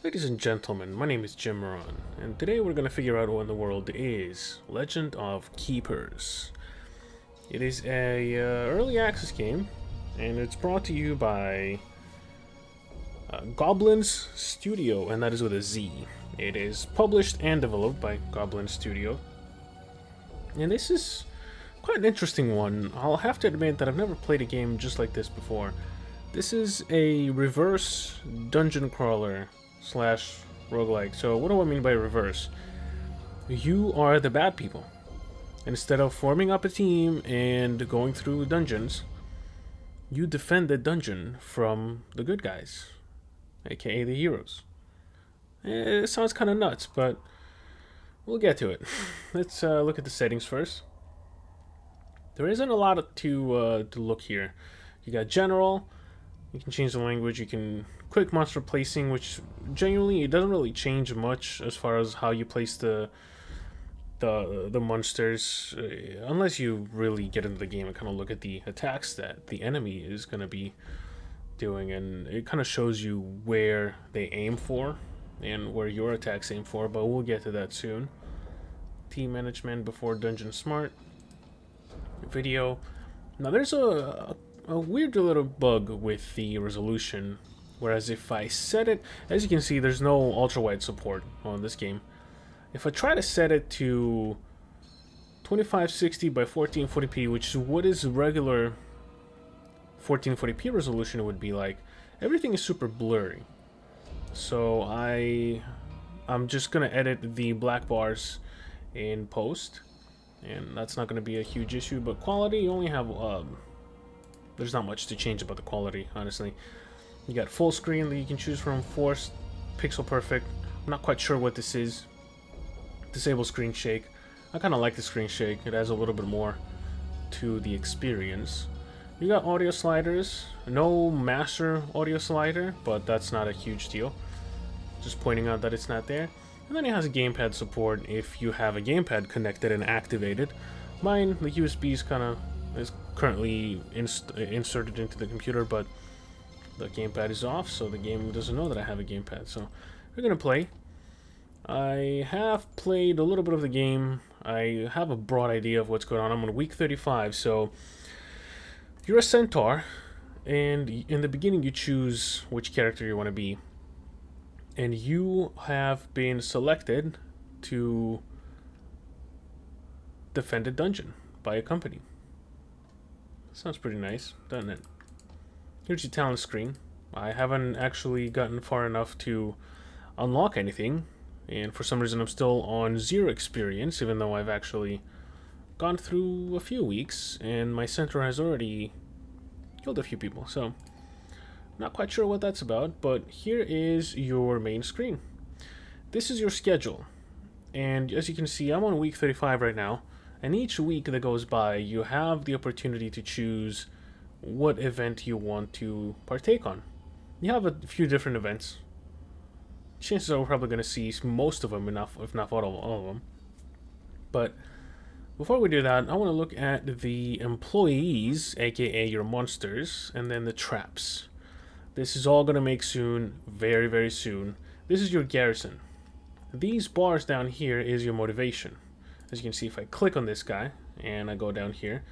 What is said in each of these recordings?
Ladies and gentlemen, my name is Jim Moran, and today we're going to figure out what in the world is Legend of Keepers. It is a early access game, and it's brought to you by Goblins Studio, and that is with a Z. It is published and developed by Goblin Studio, and this is quite an interesting one. I'll have to admit that I've never played a game just like this before. This is a reverse dungeon crawler slash roguelike. So what do I mean by reverse? You are the bad people. Instead of forming up a team and going through dungeons, you defend the dungeon from the good guys, aka the heroes. It sounds kind of nuts, but we'll get to it. Let's look at the settings first. There isn't a lot to look here. You got general. You can change the language. You can quick monster placing, which genuinely it doesn't really change much as far as how you place the monsters, unless you really get into the game and kind of look at the attacks that the enemy is going to be doing, and it kind of shows you where they aim for and where your attacks aim for, but we'll get to that soon. Team management before Dungeon Smart. Video. Now there's a weird little bug with the resolution, whereas if I set it, as you can see, there's no Ultrawide support on this game. If I try to set it to 2560 by 1440p, which is what is regular 1440p resolution would be like, everything is super blurry. So I'm just gonna edit the black bars in post, and that's not gonna be a huge issue. But quality, you only have there's not much to change about the quality, honestly. You got full screen that you can choose from, forced, pixel perfect. I'm not quite sure what this is. Disable screen shake. I kind of like the screen shake. It adds a little bit more to the experience. You got audio sliders. No master audio slider, but that's not a huge deal. Just pointing out that it's not there. And then it has a gamepad support if you have a gamepad connected and activated. Mine, the USB is currently inserted into the computer, but the gamepad is off, so the game doesn't know that I have a gamepad. So we're gonna play. I have played a little bit of the game. I have a broad idea of what's going on. I'm on week 35, so you're a centaur, and in the beginning you choose which character you want to be, and you have been selected to defend a dungeon by a company. Sounds pretty nice, doesn't it? Here's your talent screen. I haven't actually gotten far enough to unlock anything, and for some reason I'm still on 0 experience, even though I've actually gone through a few weeks, and my centaur has already killed a few people, so not quite sure what that's about. But here is your main screen. This is your schedule, and as you can see, I'm on week 35 right now. And each week that goes by, you have the opportunity to choose what event you want to partake on. You have a few different events. Chances are we're probably going to see most of them, if not all of them. But before we do that, I want to look at the employees, aka your monsters, and then the traps. This is all going to make soon, very, very soon. This is your garrison. These bars down here is your motivation. As you can see, if I click on this guy and I go down here,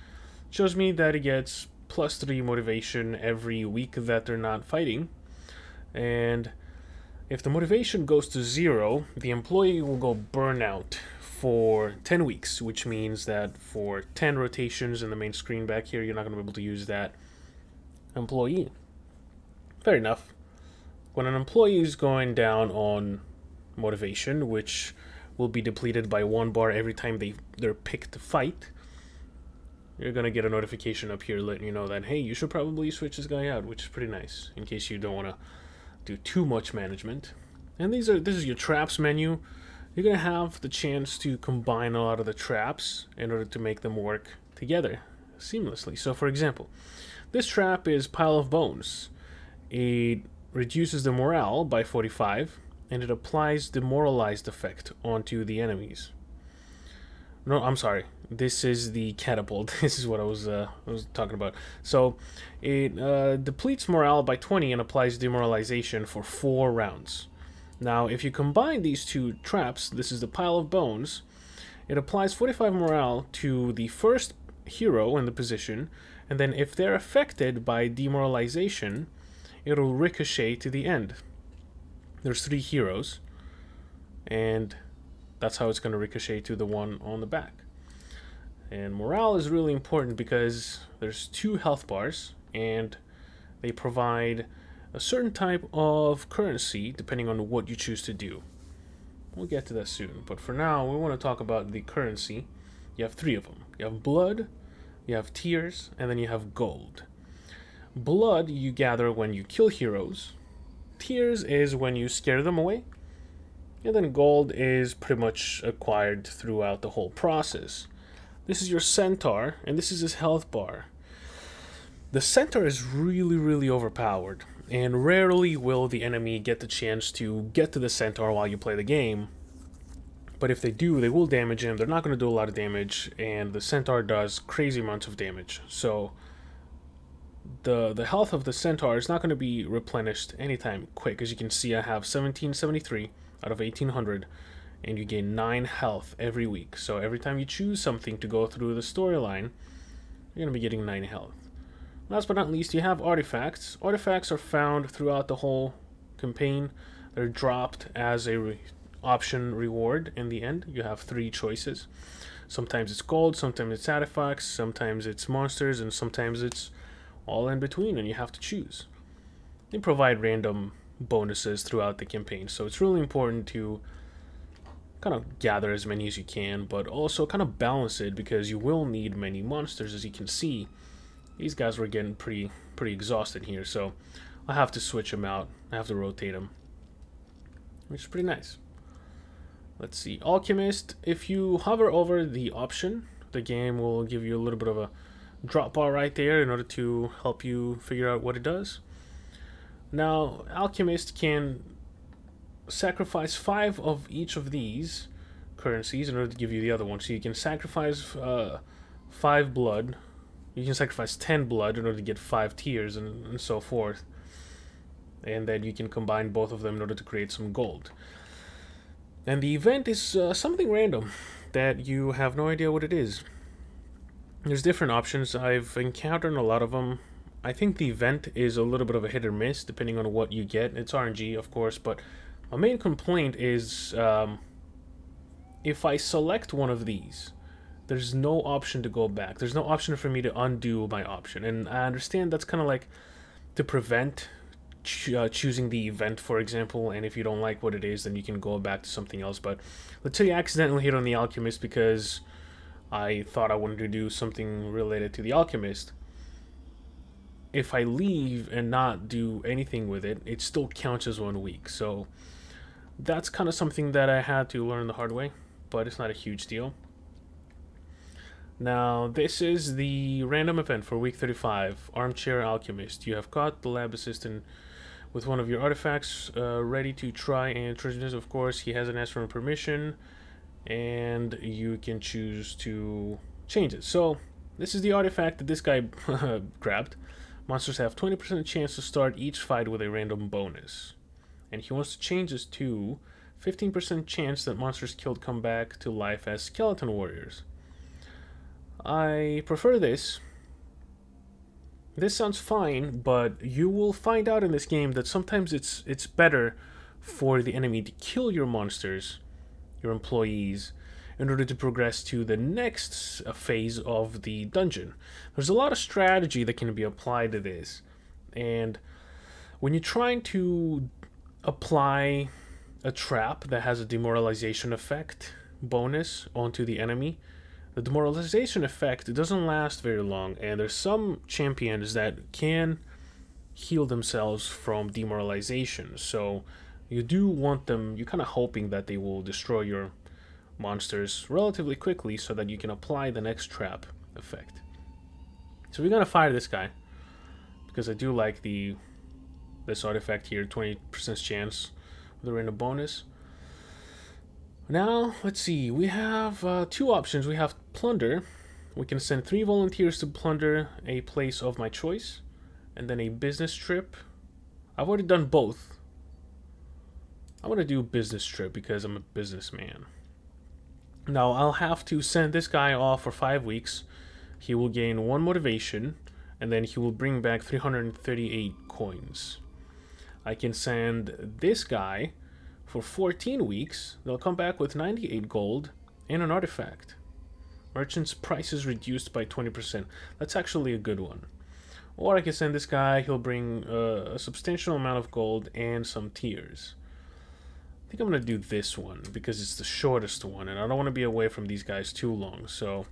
it shows me that it gets +3 motivation every week that they're not fighting. And if the motivation goes to 0, the employee will go burnout for 10 weeks, which means that for 10 rotations in the main screen back here, you're not going to be able to use that employee. Fair enough. When an employee is going down on motivation, which will be depleted by 1 bar every time they're picked to fight, you're gonna get a notification up here letting you know that, hey, you should probably switch this guy out, which is pretty nice in case you don't want to do too much management. And this is your traps menu. You're gonna have the chance to combine a lot of the traps in order to make them work together seamlessly. So for example, this trap is Pile of Bones. It reduces the morale by 45, and it applies demoralized effect onto the enemies. No, I'm sorry. This is the catapult. This is what I was talking about. So it depletes morale by 20 and applies demoralization for 4 rounds. Now, if you combine these two traps, this is the pile of bones, it applies 45 morale to the first hero in the position, and then if they're affected by demoralization, it'll ricochet to the end. There's 3 heroes, and that's how it's going to ricochet to the one on the back. And morale is really important because there's 2 health bars, and they provide a certain type of currency depending on what you choose to do. We'll get to that soon, but for now we want to talk about the currency. You have 3 of them. You have blood, you have tears, and then you have gold. Blood you gather when you kill heroes. Tears is when you scare them away. And then gold is pretty much acquired throughout the whole process. This is your centaur, and this is his health bar. The centaur is really overpowered, and rarely will the enemy get the chance to get to the centaur while you play the game. But if they do, they will damage him. They're not going to do a lot of damage, and the centaur does crazy amounts of damage. So the health of the centaur is not going to be replenished anytime quick. As you can see, I have 1773 out of 1800, and you gain 9 health every week. So every time you choose something to go through the storyline, you're going to be getting 9 health. Last but not least, you have artifacts. Artifacts are found throughout the whole campaign. They're dropped as a option reward in the end. You have 3 choices. Sometimes it's gold, sometimes it's artifacts, sometimes it's monsters, and sometimes it's all in between, and you have to choose. They provide random bonuses throughout the campaign, so it's really important to kind of gather as many as you can, but also kind of balance it because you will need many monsters. As you can see, these guys were getting pretty exhausted here, so I have to switch them out. I have to rotate them, which is pretty nice. Let's see, Alchemist. If you hover over the option, the game will give you a little bit of a drop bar right there in order to help you figure out what it does. Now, Alchemist can sacrifice 5 of each of these currencies in order to give you the other one. So you can sacrifice 5 blood. You can sacrifice 10 blood in order to get 5 tears and so forth. And then you can combine both of them in order to create some gold. And the event is something random that you have no idea what it is. There's different options. I've encountered a lot of them. I think the event is a little bit of a hit or miss depending on what you get. It's RNG, of course, but my main complaint is if I select one of these, there's no option to go back. There's no option for me to undo my option. And I understand that's kind of like to prevent choosing the event, for example, and if you don't like what it is, then you can go back to something else. But let's say you accidentally hit on the Alchemist because I thought I wanted to do something related to the Alchemist. If I leave and not do anything with it, it still counts as 1 week. So that's kind of something that I had to learn the hard way, but it's not a huge deal. Now, this is the random event for week 35, Armchair Alchemist. You have caught the lab assistant with one of your artifacts, ready to try and transmit. Of course, he hasn't asked for permission, and you can choose to change it. So, this is the artifact that this guy grabbed. Monsters have 20% chance to start each fight with a random bonus. And he wants to change this to 15% chance that monsters killed come back to life as skeleton warriors. I prefer this. This sounds fine, but you will find out in this game that sometimes it's better for the enemy to kill your monsters, your employees, in order to progress to the next phase of the dungeon. There's a lot of strategy that can be applied to this, and when you're trying to apply a trap that has a demoralization effect bonus onto the enemy, the demoralization effect doesn't last very long, and there's some champions that can heal themselves from demoralization. So you do want them, you're kind of hoping that they will destroy your monsters relatively quickly so that you can apply the next trap effect. So we're gonna fire this guy because I do like this artifact here, 20% chance with a random bonus. Now, let's see, we have 2 options. We have Plunder. We can send 3 volunteers to plunder a place of my choice, and then a business trip. I've already done both. I'm gonna do business trip because I'm a businessman. Now I'll have to send this guy off for 5 weeks. He will gain 1 motivation, and then he will bring back 338 coins. I can send this guy for 14 weeks. They'll come back with 98 gold and an artifact. Merchant's price is reduced by 20%. That's actually a good one. Or I can send this guy. He'll bring a substantial amount of gold and some tiers. I think I'm going to do this one because it's the shortest one, and I don't want to be away from these guys too long. So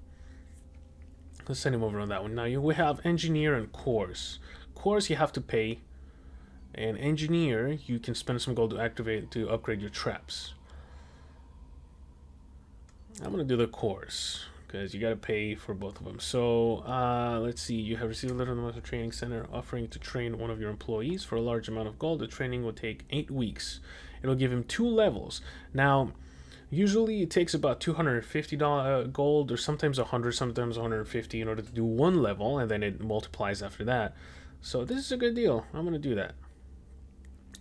let's send him over on that one. Now we have engineer and course. Course you have to pay, and engineer you can spend some gold to upgrade your traps. I'm going to do the course because you got to pay for both of them. So let's see. You have received a letter from the Master Training Center offering to train one of your employees for a large amount of gold. The training will take 8 weeks. It'll give him 2 levels. Now, usually it takes about $250 gold, or sometimes 100, sometimes 150 in order to do 1 level, and then it multiplies after that. So this is a good deal. I'm going to do that.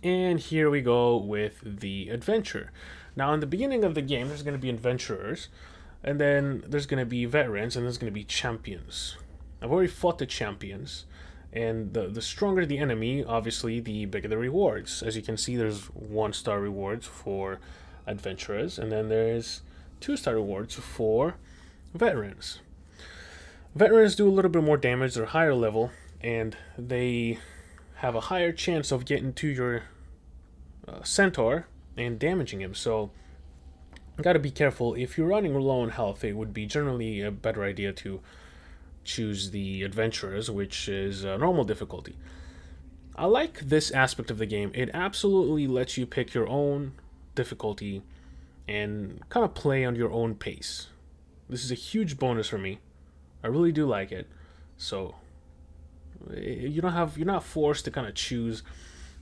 And here we go with the adventure. Now, in the beginning of the game, there's going to be adventurers, and then there's going to be veterans, and there's going to be champions. I've already fought the champions, and the stronger the enemy, obviously, the bigger the rewards. As you can see, there's 1-star rewards for adventurers, and then there's 2-star rewards for veterans. Veterans do a little bit more damage. They're higher level, and they have a higher chance of getting to your centaur and damaging him. So you got to be careful. If you're running low on health, it would be generally a better idea to choose the adventurers, which is normal difficulty. I like this aspect of the game. It absolutely lets you pick your own difficulty and kind of play on your own pace. This is a huge bonus for me. I really do like it. So you're not forced to kind of choose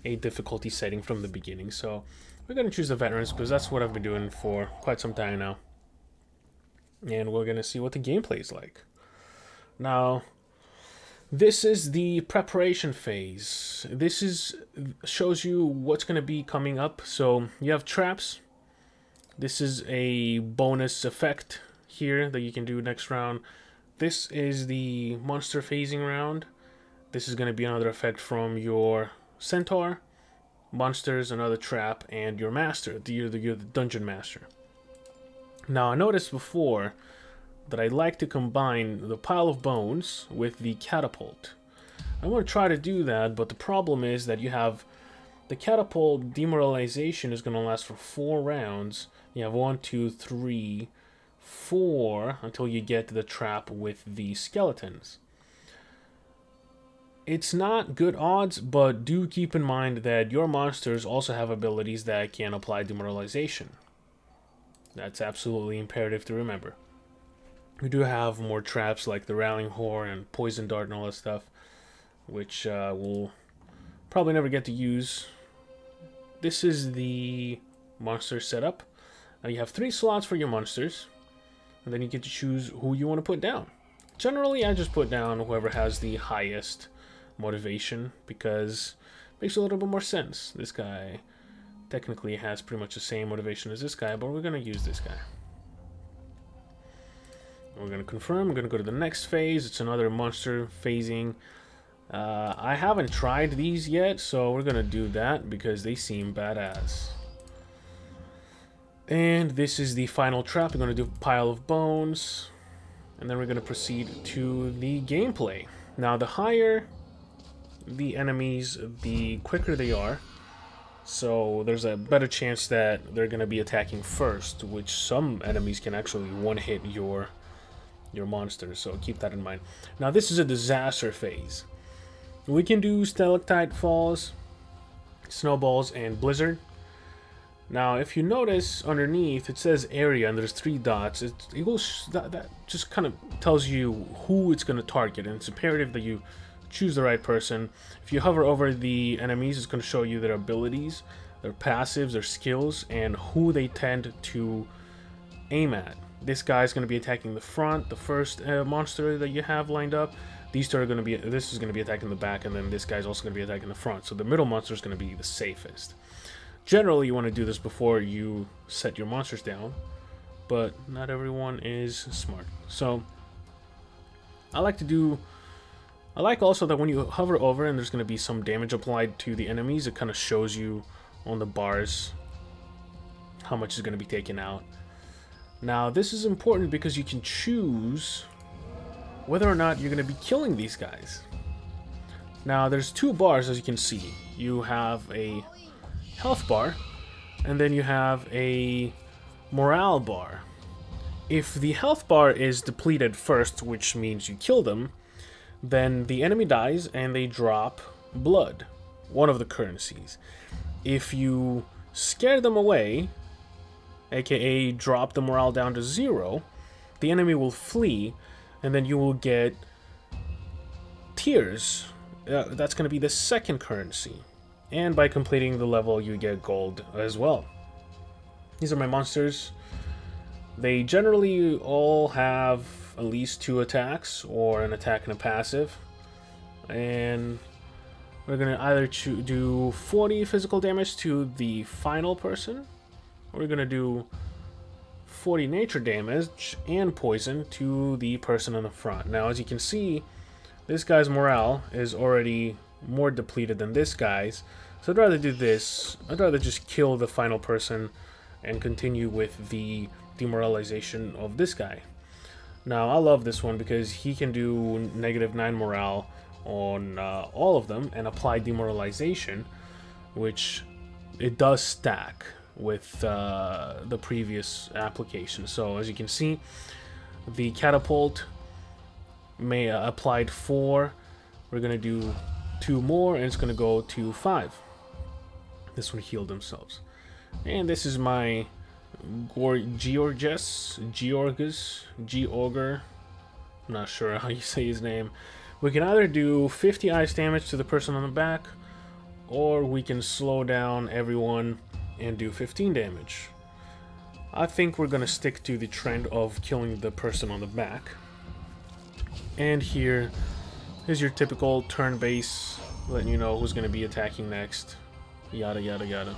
a difficulty setting from the beginning. So we're going to choose the veterans because that's what I've been doing for quite some time now. And we're going to see what the gameplay is like. Now, this is the preparation phase. This shows you what's going to be coming up. So you have traps. This is a bonus effect here that you can do next round. This is the monster phasing round. This is going to be another effect from your centaur, monsters, another trap, and your master, you're the dungeon master. Now, I noticed before that I like to combine the pile of bones with the catapult. I want to try to do that, but the problem is that you have the catapult demoralization is going to last for 4 rounds. You have 1, 2, 3, 4 until you get to the trap with the skeletons. It's not good odds, but do keep in mind that your monsters also have abilities that can apply demoralization. That's absolutely imperative to remember. We do have more traps like the Rallying Horn and Poison Dart and all that stuff, which we'll probably never get to use. This is the monster setup. Now you have 3 slots for your monsters, and then you get to choose who you want to put down. Generally, I just put down whoever has the highest motivation because it makes a little bit more sense. This guy technically has pretty much the same motivation as this guy, but we're going to use this guy. We're going to confirm. We're going to go to the next phase. It's another monster phasing. I haven't tried these yet, so we're going to do that because they seem badass. And this is the final trap. We're going to do a pile of bones. And then we're going to proceed to the gameplay. Now, the higher the enemies, the quicker they are. So there's a better chance that they're going to be attacking first, which some enemies can actually one-hit your monsters, so keep that in mind. Now this is a disaster phase. We can do stalactite falls, snowballs, and blizzard. Now if you notice underneath it says area and there's 3 dots. That just kind of tells you who it's going to target, and it's imperative that you choose the right person. If you hover over the enemies, it's going to show you their abilities, their passives, their skills, and who they tend to aim at. This guy's going to be attacking the front, the first monster that you have lined up. These two are going to be, this is going to be attacking the back, and then this guy's also going to be attacking the front. So the middle monster is going to be the safest. Generally, you want to do this before you set your monsters down, but not everyone is smart. So I like also that when you hover over and there's going to be some damage applied to the enemies, it kind of shows you on the bars how much is going to be taken out. Now, this is important because you can choose whether or not you're going to be killing these guys. Now, there's two bars, as you can see. You have a health bar, and then you have a morale bar. If the health bar is depleted first, which means you kill them, then the enemy dies and they drop blood, one of the currencies. If you scare them away, aka drop the morale down to 0, the enemy will flee, and then you will get tears. That's going to be the second currency. And by completing the level, you get gold as well. These are my monsters. They generally all have at least 2 attacks, or an attack and a passive. And we're going to either do 40 physical damage to the final person, or we're going to do 40 nature damage and poison to the person in the front. Now, as you can see, this guy's morale is already more depleted than this guy's, so I'd rather do this. I'd rather just kill the final person and continue with the demoralization of this guy. Now, I love this one because he can do -9 morale on all of them and apply demoralization, which it does stack with the previous application. So as you can see, the catapult may applied 4. We're gonna do 2 more, and it's gonna go to 5. This one healed themselves. And this is my Georgus, I'm not sure how you say his name. We can either do 50 ice damage to the person on the back, or we can slow down everyone and do 15 damage. I think we're gonna stick to the trend of killing the person on the back. And here is your typical turn base, letting you know who's gonna be attacking next. Yada yada yada.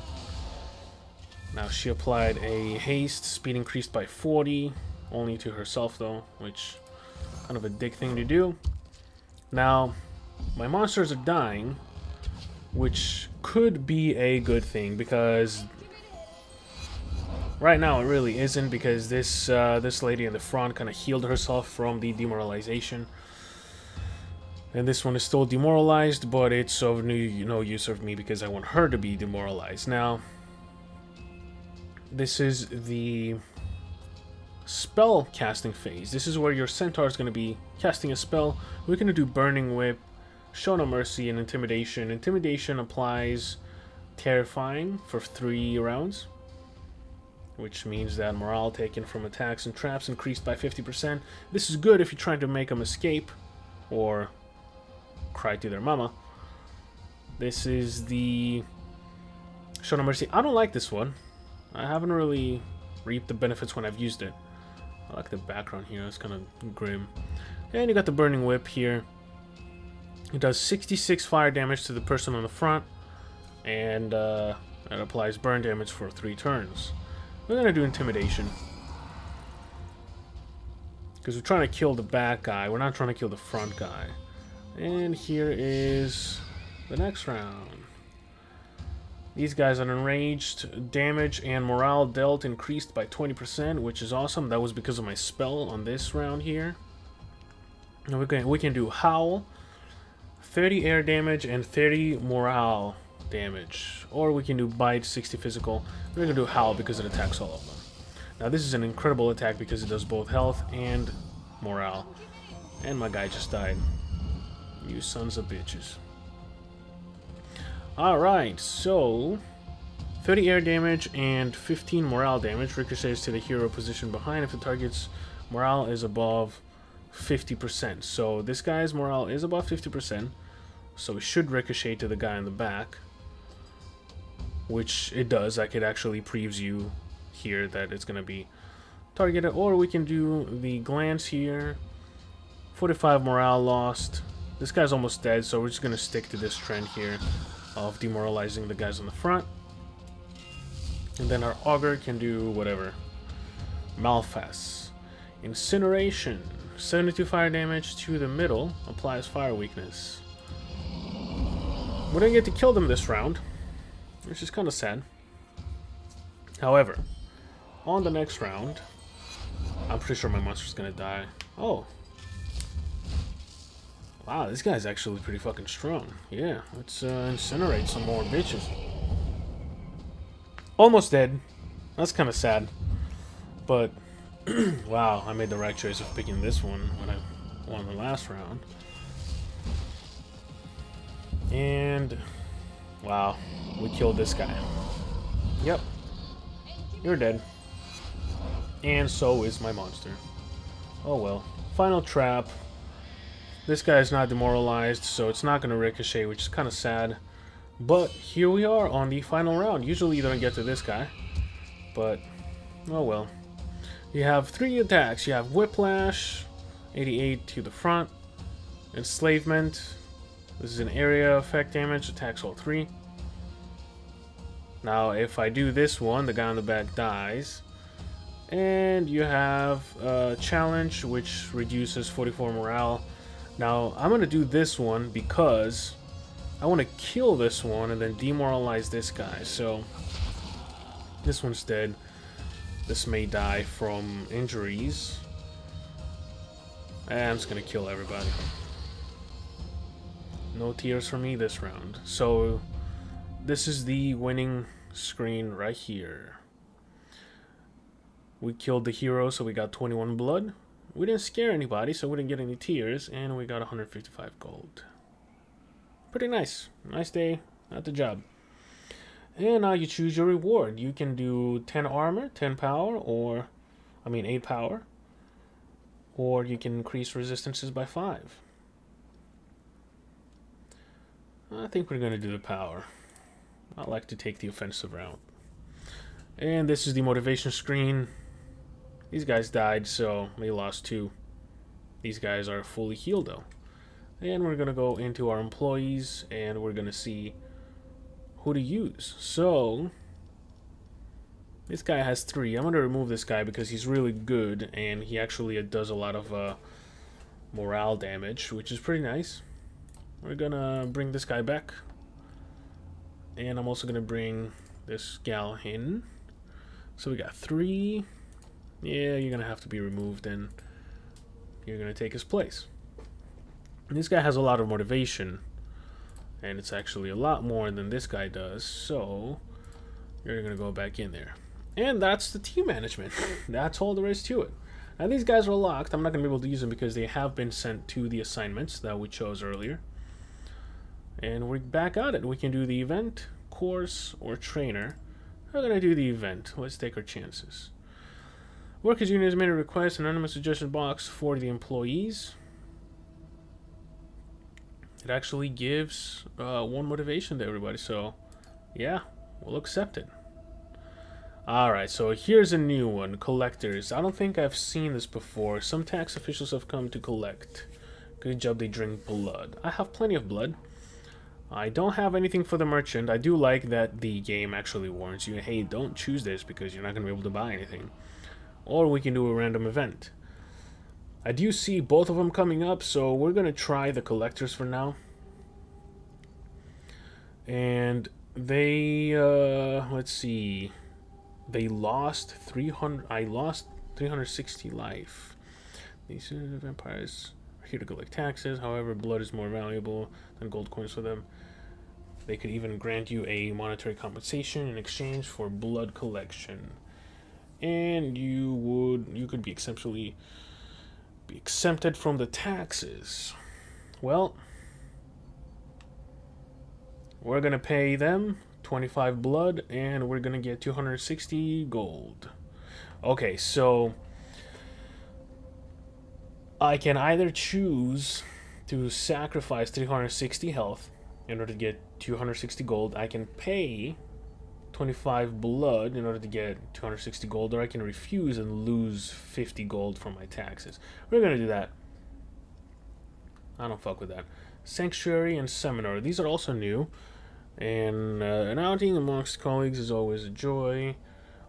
Now, she applied a haste, speed increased by 40, only to herself though, which kind of a dick thing to do. Now, my monsters are dying, which could be a good thing, because right now it really isn't, because this this lady in the front kind of healed herself from the demoralization. And this one is still demoralized, but it's of no use of me because I want her to be demoralized. Now, this is the spell casting phase. This is where your centaur is going to be casting a spell. We're going to do Burning Whip, Show No Mercy, and Intimidation. Intimidation applies Terrifying for 3 rounds, which means that morale taken from attacks and traps increased by 50%. This is good if you're trying to make them escape or cry to their mama. This is the Show No Mercy. I don't like this one. I haven't really reaped the benefits when I've used it. I like the background here, it's kind of grim. And you got the Burning Whip here. It does 66 fire damage to the person on the front, and it applies burn damage for 3 turns. We're gonna do Intimidation, because we're trying to kill the back guy, we're not trying to kill the front guy. And here is the next round. These guys are enraged. Damage and morale dealt increased by 20%, which is awesome. That was because of my spell on this round here. Now we can do Howl, 30 air damage and 30 morale damage. Or we can do Bite, 60 physical. We're going to do Howl because it attacks all of them. Now this is an incredible attack because it does both health and morale. And my guy just died. You sons of bitches. Alright, so 30 air damage and 15 morale damage ricochets to the hero position behind if the target's morale is above 50%. So this guy's morale is above 50%, so it should ricochet to the guy in the back, which it does. I could actually preview here that it's going to be targeted. Or we can do the glance here. 45 morale lost. This guy's almost dead, so we're just going to stick to this trend here of demoralizing the guys on the front. And then our auger can do whatever. Malfas. Incineration. 72 fire damage to the middle. Applies fire weakness. We didn't get to kill them this round, which is kind of sad. However, on the next round, I'm pretty sure my monster's gonna die. Oh. Wow, this guy's actually pretty fucking strong. Yeah, let's incinerate some more bitches. Almost dead. That's kind of sad. But, wow, I made the right choice of picking this one when I won the last round. And, wow, we killed this guy. Yep. You're dead. And so is my monster. Oh well. Final trap. This guy is not demoralized, so it's not going to ricochet, which is kind of sad. But here we are on the final round. Usually you don't get to this guy. But, oh well. You have 3 attacks. You have Whiplash, 88 to the front, Enslavement. This is an area effect damage, attacks all 3. Now, if I do this one, the guy on the back dies. And you have Challenge, which reduces 44 morale. Now, I'm going to do this one because I want to kill this one and then demoralize this guy. So, this one's dead. This may die from injuries. And I'm just going to kill everybody. No tears for me this round. So, this is the winning screen right here. We killed the hero, so we got 21 blood. We didn't scare anybody, so we didn't get any tears, and we got 155 gold. Pretty nice. Nice day at the job. And now you choose your reward. You can do 10 armor, 10 power, or, 8 power. Or you can increase resistances by 5. I think we're going to do the power. I like to take the offensive route. And this is the motivation screen. These guys died, so they lost 2. These guys are fully healed, though. And we're going to go into our employees, and we're going to see who to use. So, this guy has 3. I'm going to remove this guy because he's really good, and he actually does a lot of morale damage, which is pretty nice. We're going to bring this guy back. And I'm also going to bring this gal in. So we got 3. Yeah, you're going to have to be removed, and you're going to take his place. And this guy has a lot of motivation, and it's actually a lot more than this guy does, so you're going to go back in there. And that's the team management. That's all there is to it. Now, these guys are locked. I'm not going to be able to use them because they have been sent to the assignments that we chose earlier. And we're back at it. We can do the event, course, or trainer. We're going to do the event. Let's take our chances. Workers Union has made a request, an anonymous suggestion box for the employees. It actually gives 1 motivation to everybody, so yeah, we'll accept it. Alright, so here's a new one, collectors. I don't think I've seen this before. Some tax officials have come to collect. Good job, they drink blood. I have plenty of blood. I don't have anything for the merchant. I do like that the game actually warns you, hey, don't choose this because you're not going to be able to buy anything. Or we can do a random event. I do see both of them coming up, so we're going to try the collectors for now. And they, let's see. They lost 300, I lost 360 life. These vampires are here to collect taxes, however, blood is more valuable than gold coins for them. They could even grant you a monetary compensation in exchange for blood collection. And you could be exempted from the taxes. Well, we're gonna pay them 25 blood, and we're gonna get 260 gold. Okay, so I can either choose to sacrifice 360 health in order to get 260 gold. I can pay 25 blood in order to get 260 gold, or I can refuse and lose 50 gold from my taxes. We're gonna do that. I don't fuck with that. Sanctuary and Seminar. These are also new. And an outing amongst colleagues is always a joy.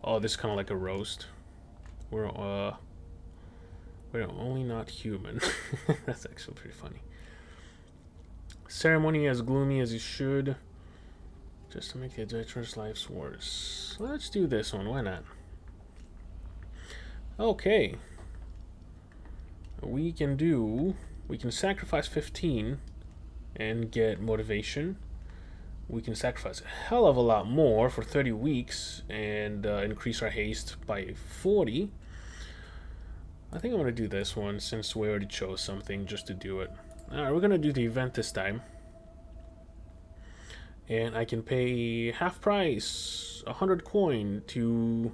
Oh, this is kind of like a roast. We're only not human. That's actually pretty funny. Ceremony as gloomy as you should, just to make the adventurer's lives worse. Let's do this one. Why not? Okay. We can sacrifice 15 and get motivation. We can sacrifice a hell of a lot more for 30 weeks and increase our haste by 40. I think I'm going to do this one since we already chose something just to do it. Alright, we're going to do the event this time. And I can pay half price, 100 coin, to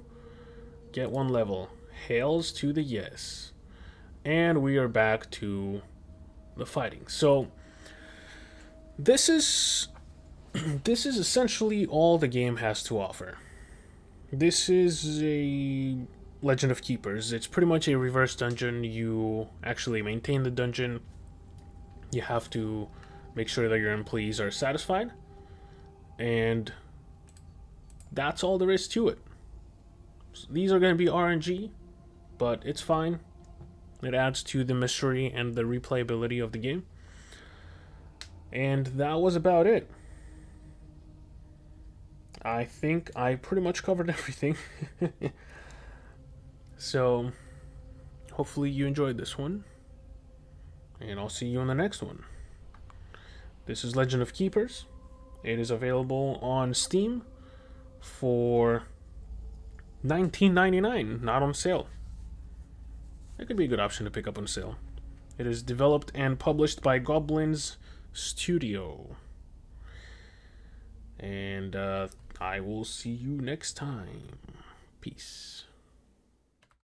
get 1 level. Hails to the yes. And we are back to the fighting. So, this is essentially all the game has to offer. This is a Legend of Keepers. It's pretty much a reverse dungeon. You actually maintain the dungeon. You have to make sure that your employees are satisfied. And that's all there is to it. So these are going to be RNG, but it's fine. It adds to the mystery and the replayability of the game. And that was about it. I think I pretty much covered everything. So, hopefully you enjoyed this one. And I'll see you on the next one. This is Legend of Keepers. It is available on Steam for $19.99, not on sale. That could be a good option to pick up on sale. It is developed and published by Goblin's Studio. And I will see you next time. Peace.